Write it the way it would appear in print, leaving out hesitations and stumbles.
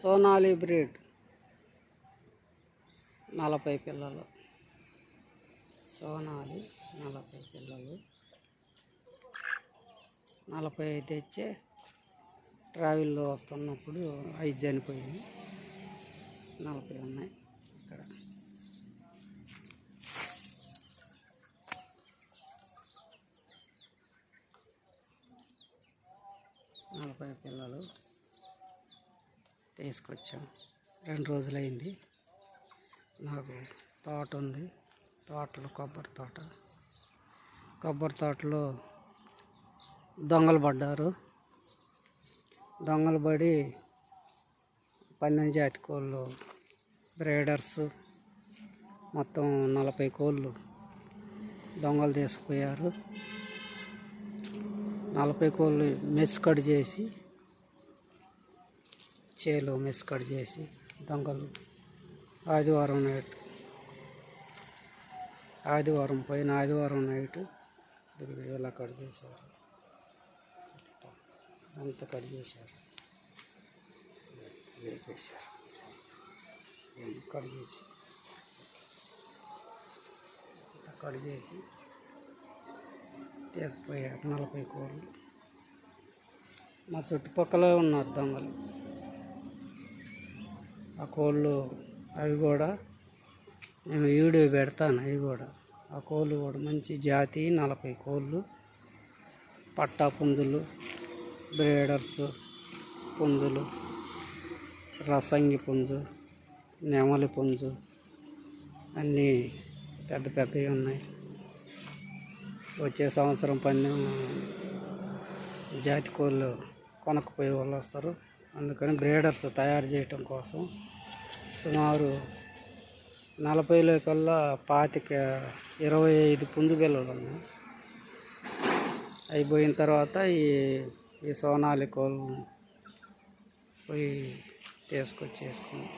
Sonali breed 40 పిల్లలు. సోనాలి 40 పిల్లలు. 45 తెచ్చే ట్రావెల్లో వస్తున్నప్పుడు 5 చనిపోయింది. 40 ఉన్నాయి ఇక్కడ. నలభై పిల్లలు తీసుకొచ్చాం. 2 రోజులైంది. నాకు తోట ఉంది. తోటలో కొబ్బరి తోటలో దొంగలు పడ్డారు. దొంగలు పడి పందెం జాతి కోళ్ళు బ్రీడర్స్ మొత్తం 40 కోళ్ళు దొంగలు తీసుకుపోయారు. 40 కోళ్ళు మెస్ కట్ చేసి చేలో మెస్ కట్ చేసి దొంగలు పోయిన ఆదివారం నైట్ ఇలా కట్ చేశారు. అంతా కట్ చేశారు, లేపేశారు. కట్ చేసి తీసుకుపోయారు 40 కోళ్ళు. మా చుట్టుపక్కల ఉన్నారు దొంగలు. ఆ కోళ్ళు అవి కూడా నేను వీడియో పెడతాను. అవి కూడా ఆ కోళ్ళు కూడా మంచి జాతి 40 కోళ్ళు. పట్టా పుంజులు, బ్రీడర్స్ పుంజులు, రసంగి పుంజు, నెమలి పుంజు అన్నీ పెద్దవి ఉన్నాయి. వచ్చే సంవత్సరం పందెం జాతి కోళ్ళు కొనకపోయే వాళ్ళు వస్తారు. అందుకని బ్రీడర్స్ తయారు చేయటం కోసం సుమారు 40లో కల్లా 25 పుంజు పిల్లలు ఉన్నాయి. అయిపోయిన తర్వాత ఈ సోనాలి కోళ్ళు పోయి తీసుకొచ్చేసుకున్నాం.